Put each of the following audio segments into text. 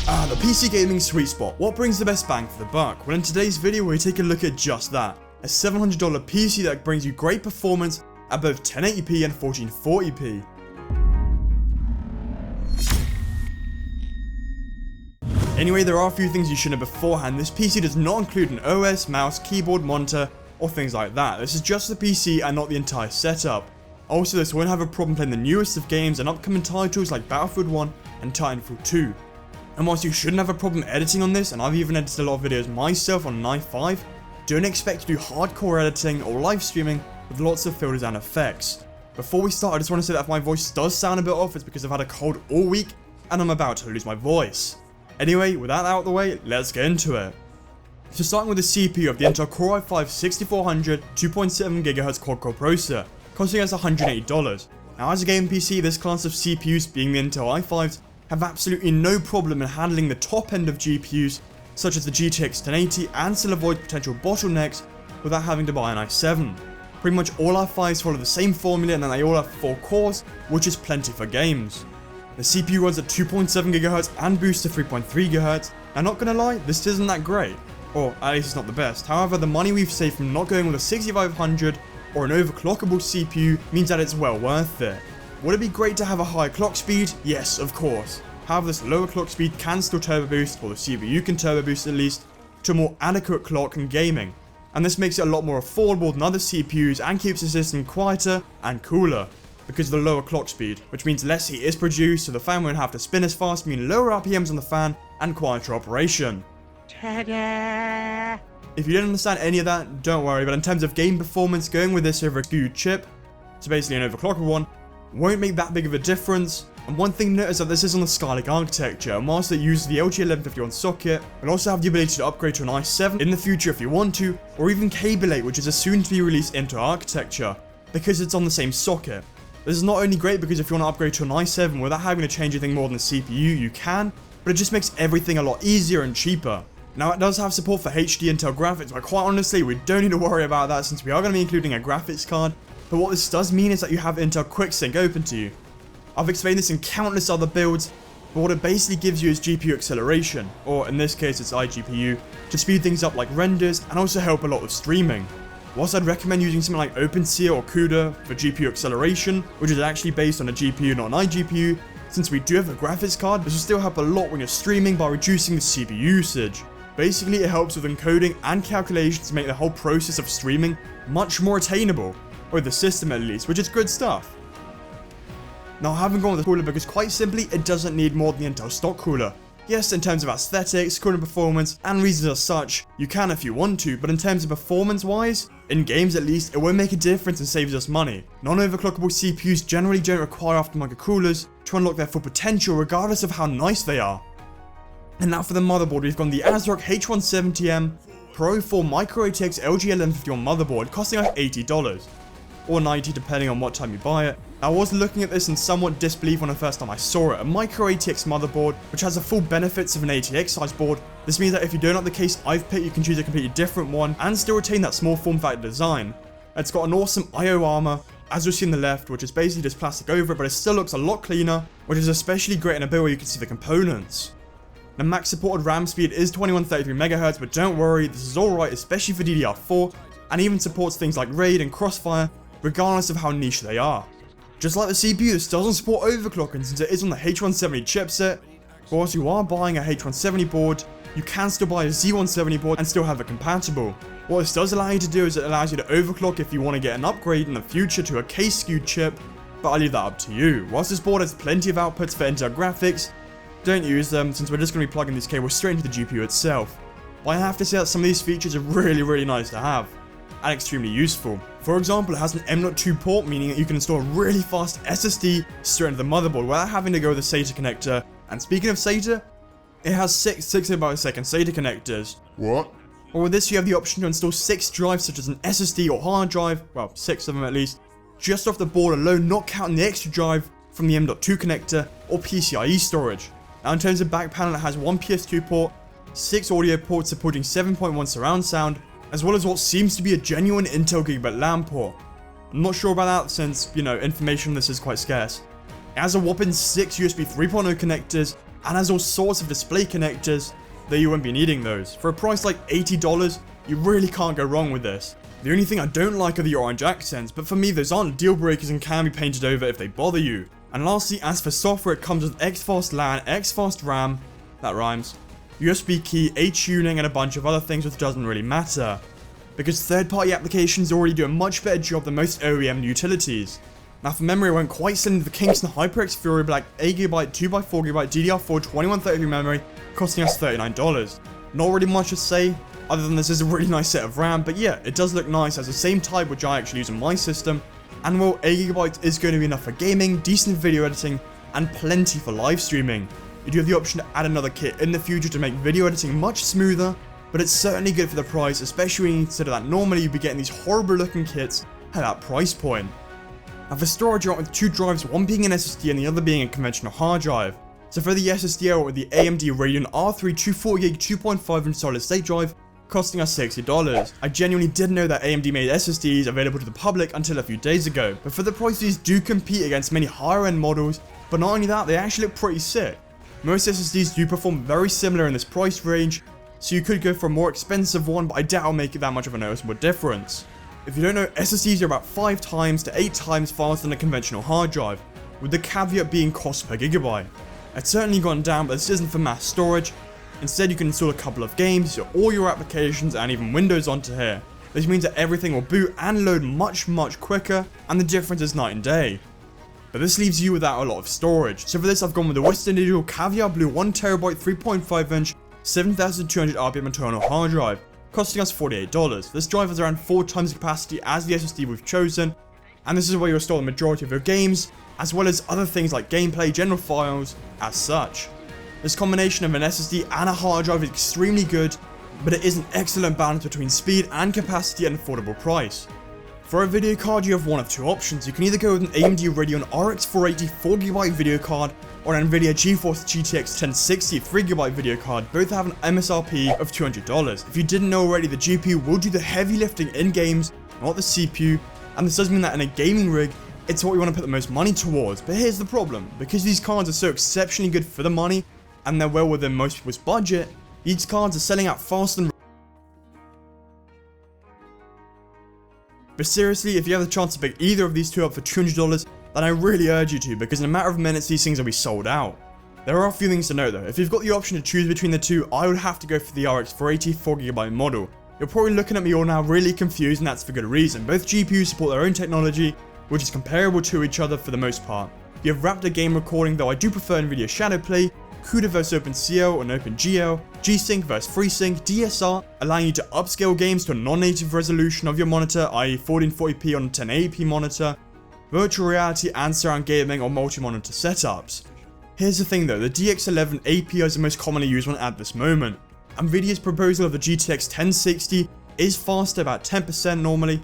The PC gaming sweet spot. What brings the best bang for the buck? Well, in today's video, we take a look at just that. A $700 PC that brings you great performance at both 1080p and 1440p. Anyway, there are a few things you should know beforehand. This PC does not include an OS, mouse, keyboard, monitor, or things like that. This is just the PC and not the entire setup. Also, this won't have a problem playing the newest of games and upcoming titles like Battlefield 1 and Titanfall 2. And whilst you shouldn't have a problem editing on this, and I've even edited a lot of videos myself on an i5, don't expect to do hardcore editing or live streaming with lots of filters and effects. Before we start, I just want to say that if my voice does sound a bit off, it's because I've had a cold all week and I'm about to lose my voice. Anyway, with that out of the way, let's get into it. So starting with the CPU of the Intel Core i5-6400 2.7GHz quad-core processor, costing us $180. Now as a gaming PC, this class of CPUs, being the Intel i5s, have absolutely no problem in handling the top end of GPUs, such as the GTX 1080, and still avoid potential bottlenecks without having to buy an i7. Pretty much all i5s follow the same formula and then they all have 4 cores, which is plenty for games. The CPU runs at 2.7GHz and boosts to 3.3GHz. Now not gonna lie, this isn't that great, or at least it's not the best. However, the money we've saved from not going with a 6500 or an overclockable CPU means that it's well worth it. Would it be great to have a higher clock speed? Yes, of course. However, this lower clock speed can still turbo boost, or the CPU can turbo boost at least, to a more adequate clock in gaming. And this makes it a lot more affordable than other CPUs and keeps the system quieter and cooler because of the lower clock speed, which means less heat is produced, so the fan won't have to spin as fast, meaning lower RPMs on the fan and quieter operation. Ta-da! If you don't understand any of that, don't worry, but in terms of game performance, going with this over a skewed chip, so basically an overclockable one, won't make that big of a difference. And one thing to note is that this is on the Skylake architecture, and whilst it uses the LG1151 socket, you'll also have the ability to upgrade to an i7 in the future if you want to, or even Cable 8, which is a soon to be released Intel architecture, because it's on the same socket. This is not only great because if you want to upgrade to an i7 without having to change anything more than the CPU, you can, but it just makes everything a lot easier and cheaper. Now it does have support for HD Intel graphics, but quite honestly we don't need to worry about that since we are going to be including a graphics card. But what this does mean is that you have Intel QuickSync open to you. I've explained this in countless other builds, but what it basically gives you is GPU acceleration, or in this case it's iGPU, to speed things up like renders and also help a lot with streaming. Whilst I'd recommend using something like OpenSea or CUDA for GPU acceleration, which is actually based on a GPU not an iGPU, since we do have a graphics card, this will still help a lot when you're streaming by reducing the CPU usage. Basically it helps with encoding and calculations to make the whole process of streaming much more attainable. Or the system at least, which is good stuff. Now I haven't gone with the cooler because quite simply it doesn't need more than the Intel stock cooler. Yes, in terms of aesthetics, cooling performance, and reasons as such, you can if you want to, but in terms of performance wise, in games at least, it won't make a difference and saves us money. Non-overclockable CPUs generally don't require aftermarket coolers to unlock their full potential regardless of how nice they are. And now for the motherboard, we've gone the ASRock H170M Pro 4 Micro ATX LG1151 motherboard, costing us $80. Or $90 depending on what time you buy it. I was looking at this in somewhat disbelief when the first time I saw it. A micro ATX motherboard, which has the full benefits of an ATX size board. This means that if you don't like the case I've picked, you can choose a completely different one and still retain that small form factor design. It's got an awesome IO armor, as you'll see on the left, which is basically just plastic over it, but it still looks a lot cleaner, which is especially great in a build where you can see the components. The max supported RAM speed is 2133MHz, but don't worry, this is alright, especially for DDR4, and even supports things like RAID and Crossfire, regardless of how niche they are. Just like the CPU, this doesn't support overclocking since it is on the H170 chipset, but whilst you are buying a H170 board, you can still buy a Z170 board and still have it compatible. What this does allow you to do is it allows you to overclock if you want to get an upgrade in the future to a case-skewed chip, but I'll leave that up to you. Whilst this board has plenty of outputs for Intel graphics, don't use them since we're just going to be plugging these cables straight into the GPU itself. But I have to say that some of these features are really nice to have, and extremely useful. For example, it has an M.2 port, meaning that you can install a really fast SSD straight into the motherboard without having to go with the SATA connector. And speaking of SATA, it has 6 6GB SATA connectors. What? Or with this you have the option to install 6 drives such as an SSD or hard drive, well 6 of them at least, just off the board alone, not counting the extra drive from the M.2 connector or PCIe storage. Now in terms of back panel, it has 1 PS2 port, 6 audio ports supporting 7.1 surround sound, as well as what seems to be a genuine Intel Gigabit LAN port. I'm not sure about that since, information on this is quite scarce. It has a whopping 6 USB 3.0 connectors, and has all sorts of display connectors, though you won't be needing those. For a price like $80, you really can't go wrong with this. The only thing I don't like are the orange accents, but for me those aren't deal breakers and can be painted over if they bother you. And lastly, as for software, it comes with X-Fast LAN, X-Fast RAM, that rhymes, USB key, A-tuning and a bunch of other things which doesn't really matter, because third-party applications already do a much better job than most OEM utilities. Now for memory, I won't quite send into the Kingston HyperX Fury Black 8GB, 2x4GB DDR4 2133 memory, costing us $39. Not really much to say, other than this is a really nice set of RAM, but yeah, it does look nice, as the same type which I actually use on my system, and well, 8GB is going to be enough for gaming, decent video editing, and plenty for live streaming. You do have the option to add another kit in the future to make video editing much smoother, but it's certainly good for the price, especially when you consider that normally you'd be getting these horrible looking kits at that price point. Now for storage, you're with two drives, one being an SSD and the other being a conventional hard drive. So for the SSD, I went with the AMD Radeon R3 240GB 2.5-inch solid state drive, costing us $60. I genuinely didn't know that AMD made SSDs available to the public until a few days ago, but for the price these do compete against many higher end models, but not only that, they actually look pretty sick. Most SSDs do perform very similar in this price range, so you could go for a more expensive one, but I doubt it'll make it that much of a noticeable difference. If you don't know, SSDs are about 5 times to 8 times faster than a conventional hard drive, with the caveat being cost per gigabyte. It's certainly gone down, but this isn't for mass storage. Instead, you can install a couple of games, all your applications, and even Windows onto here. This means that everything will boot and load much quicker, and the difference is night and day. But this leaves you without a lot of storage. So for this, I've gone with the Western Digital Caviar Blue 1TB 3.5-inch 7200 RPM internal hard drive, costing us $48. This drive has around 4 times the capacity as the SSD we've chosen, and this is where you'll store the majority of your games, as well as other things like gameplay, general files, as such. This combination of an SSD and a hard drive is extremely good, but it is an excellent balance between speed and capacity at an affordable price. For a video card, you have one of two options. You can either go with an AMD Radeon RX 480 4GB video card, or an Nvidia GeForce GTX 1060 3GB video card. Both have an MSRP of $200. If you didn't know already, the GPU will do the heavy lifting in games, not the CPU, and this does mean that in a gaming rig, it's what we want to put the most money towards. But here's the problem: because these cards are so exceptionally good for the money, and they're well within most people's budget, these cards are selling out faster than. But seriously, if you have the chance to pick either of these two up for $200, then I really urge you to, because in a matter of minutes these things will be sold out. There are a few things to note though. If you've got the option to choose between the two, I would have to go for the RX 480 4GB model. You're probably looking at me all now really confused, and that's for good reason. Both GPUs support their own technology, which is comparable to each other for the most part. You have Raptor game recording, though I do prefer Nvidia Shadowplay, CUDA vs OpenCL and OpenGL, G-Sync vs FreeSync, DSR, allowing you to upscale games to a non-native resolution of your monitor, i.e. 1440p on a 1080p monitor, virtual reality and surround gaming or multi-monitor setups. Here's the thing though, the DX11 API is the most commonly used one at this moment. Nvidia's proposal of the GTX 1060 is faster, about 10% normally.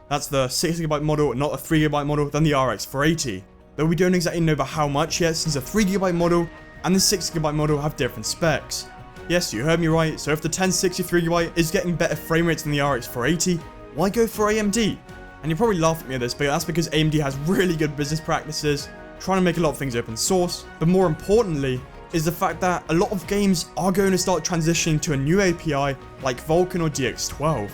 That's the 6GB model, not a 3GB model, than the RX 480. Though we don't exactly know about how much yet, since the 3GB model and the 6GB model have different specs. Yes, you heard me right, so if the 1060 3GB is getting better frame rates than the RX 480, why go for AMD? And you're probably laughing at me at this, but that's because AMD has really good business practices, trying to make a lot of things open source, but more importantly is the fact that a lot of games are going to start transitioning to a new API like Vulkan or DX12.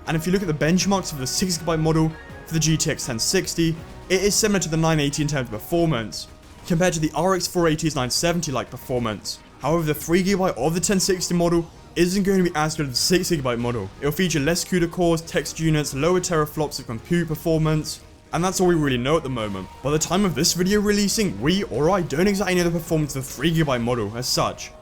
And if you look at the benchmarks of the 6GB model for the GTX 1060, it is similar to the 980 in terms of performance, compared to the RX 480's 970-like performance. However, the 3GB of the 1060 model isn't going to be as good as the 6GB model. It'll feature less CUDA cores, text units, lower teraflops of compute performance, and that's all we really know at the moment. By the time of this video releasing, we or I don't exactly know the performance of the 3GB model as such.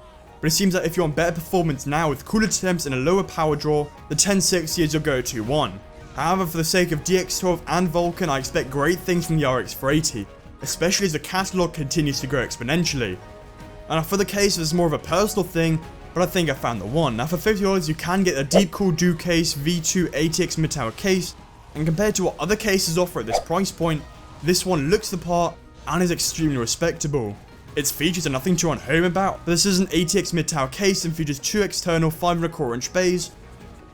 But it seems that if you want better performance now with cooler temps and a lower power draw, the 1060 is your go-to one. However, for the sake of DX12 and Vulkan, I expect great things from the RX 480, especially as the catalog continues to grow exponentially. And for the case, it's more of a personal thing, but I think I found the one. Now for $50 you can get a Deepcool DUKASE V2 ATX mid-tower case, and compared to what other cases offer at this price point, this one looks the part and is extremely respectable. Its features are nothing to run home about, but this is an ATX mid-tower case and features 2 external 5.25-inch bays,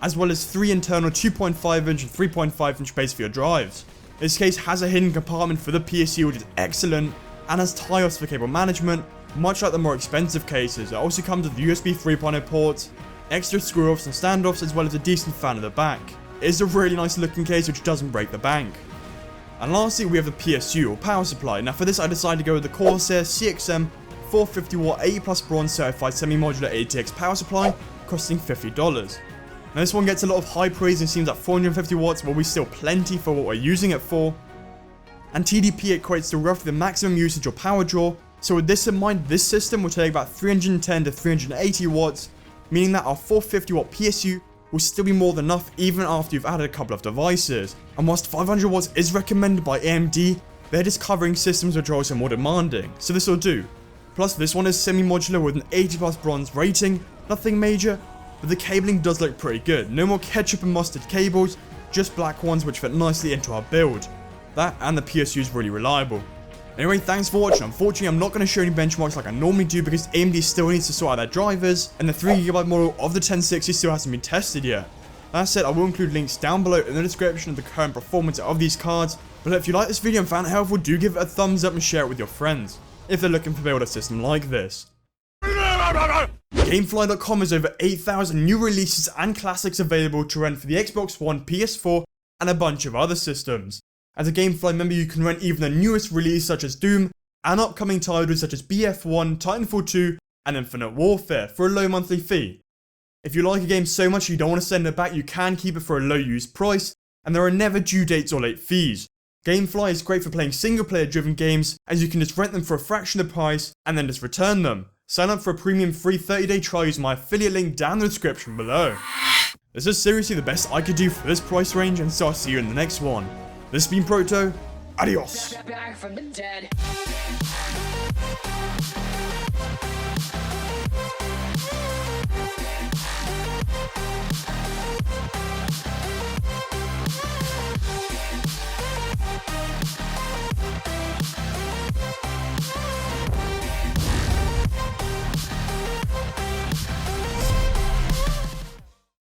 as well as 3 internal 2.5-inch and 3.5-inch bays for your drives. This case has a hidden compartment for the PSU, which is excellent, and has TIOS for cable management, much like the more expensive cases. It also comes with USB 3.0 ports, extra screw-offs and standoffs, as well as a decent fan at the back. It is a really nice looking case which doesn't break the bank. And lastly, we have the PSU, or power supply. Now for this I decided to go with the Corsair CXM 450W 80+ bronze certified semi-modular ATX power supply, costing $50. Now this one gets a lot of high praise and seems like 450 watts will be still plenty for what we're using it for. And TDP equates to roughly the maximum usage or power draw, so with this in mind, this system will take about 310 to 380 watts, meaning that our 450 watt PSU will still be more than enough even after you've added a couple of devices. And whilst 500 watts is recommended by AMD, they're just covering systems which are also more demanding, so this will do. Plus this one is semi-modular with an 80+ bronze rating, nothing major, but the cabling does look pretty good. No more ketchup and mustard cables, just black ones which fit nicely into our build. That and the PSU is really reliable. Anyway, thanks for watching. Unfortunately, I'm not going to show any benchmarks like I normally do because AMD still needs to sort out their drivers, and the 3GB model of the 1060 still hasn't been tested yet. That said, I will include links down below in the description of the current performance of these cards, but if you like this video and found it helpful, do give it a thumbs up and share it with your friends, if they're looking to build a system like this. Gamefly.com has over 8,000 new releases and classics available to rent for the Xbox One, PS4, and a bunch of other systems. As a Gamefly member, you can rent even the newest release such as Doom, and upcoming titles such as BF1, Titanfall 2, and Infinite Warfare for a low monthly fee. If you like a game so much you don't want to send it back, you can keep it for a low used price, and there are never due dates or late fees. Gamefly is great for playing single player driven games, as you can just rent them for a fraction of the price, and then just return them. Sign up for a premium free 30-day trial using my affiliate link down in the description below. This is seriously the best I could do for this price range, and so I'll see you in the next one. This has been Proto, adios! Back from the dead.